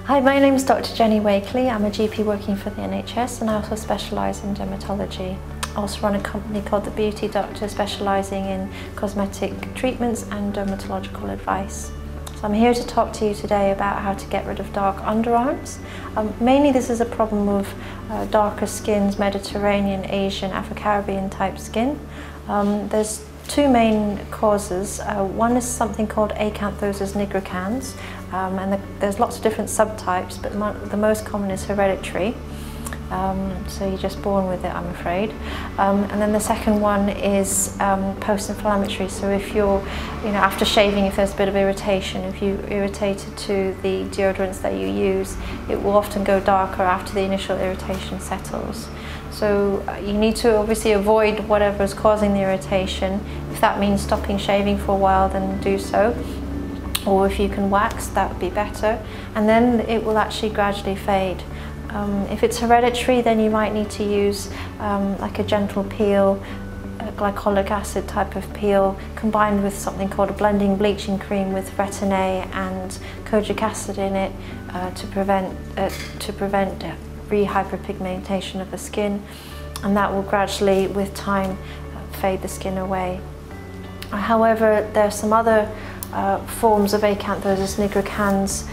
Hi, my name is Dr. Jenny Wakely. I'm a GP working for the NHS and I also specialise in dermatology. I also run a company called the Videojug, specialising in cosmetic treatments and dermatological advice. So I'm here to talk to you today about how to get rid of dark underarms. Mainly this is a problem of darker skins, Mediterranean, Asian, Afro-Caribbean type skin. There's two main causes. One is something called acanthosis nigricans, and there's lots of different subtypes, but the most common is hereditary. So you're just born with it, I'm afraid. And then the second one is post-inflammatory. So if you're, after shaving, if there's a bit of irritation, if you're irritated to the deodorants that you use, it will often go darker after the initial irritation settles. So you need to obviously avoid whatever is causing the irritation. If that means stopping shaving for a while, then do so. Or if you can wax, that would be better. And then it will actually gradually fade. If it's hereditary, then you might need to use like a gentle peel, a glycolic acid type of peel, combined with something called a blending bleaching cream with retin-A and kojic acid in it to prevent re-hyperpigmentation of the skin, and that will gradually, with time, fade the skin away. However, there are some other forms of acanthosis nigricans,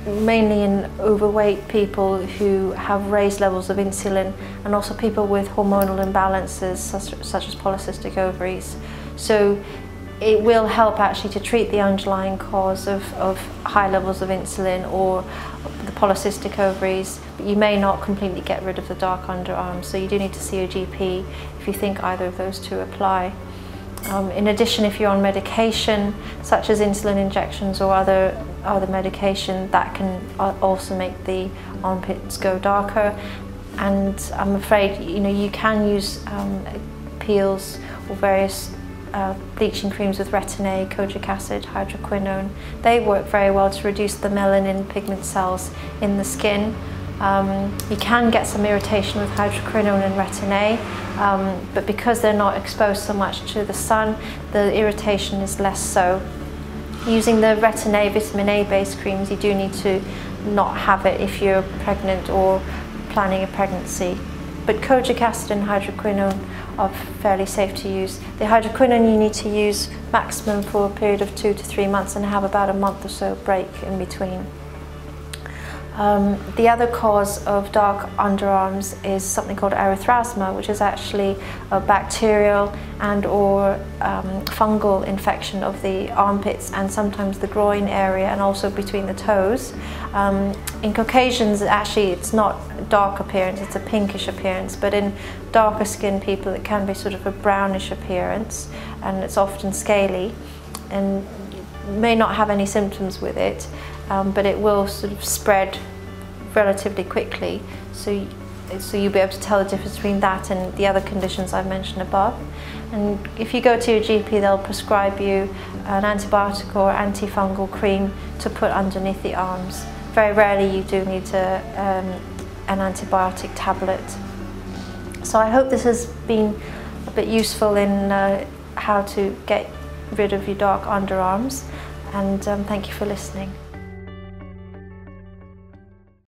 mainly in overweight people who have raised levels of insulin, and also people with hormonal imbalances such as polycystic ovaries. So it will help actually to treat the underlying cause of high levels of insulin or the polycystic ovaries, but you may not completely get rid of the dark underarms, so you do need to see a GP if you think either of those two apply. In addition, if you're on medication such as insulin injections or other medication, that can also make the armpits go darker. And I'm afraid you can use peels or various bleaching creams with retin-A, kojic acid, hydroquinone. They work very well to reduce the melanin pigment cells in the skin. You can get some irritation with hydroquinone and retin-A, but because they're not exposed so much to the sun, the irritation is less so. Using the retin-A, vitamin A based creams, you do need to not have it if you're pregnant or planning a pregnancy. But kojic acid and hydroquinone are fairly safe to use. The hydroquinone you need to use maximum for a period of 2 to 3 months and have about a month or so break in between. The other cause of dark underarms is something called Aerith rasma, which is actually a bacterial and or fungal infection of the armpits and sometimes the groin area and also between the toes. In Caucasians, actually it's not dark appearance, it's a pinkish appearance, but in darker skinned people it can be sort of a brownish appearance, and it's often scaly and may not have any symptoms with it, but it will sort of spread relatively quickly, so you'll be able to tell the difference between that and the other conditions I've mentioned above. And if you go to your GP, they'll prescribe you an antibiotic or antifungal cream to put underneath the arms. Very rarely you do need an antibiotic tablet. So I hope this has been a bit useful in how to get rid of your dark underarms, and thank you for listening.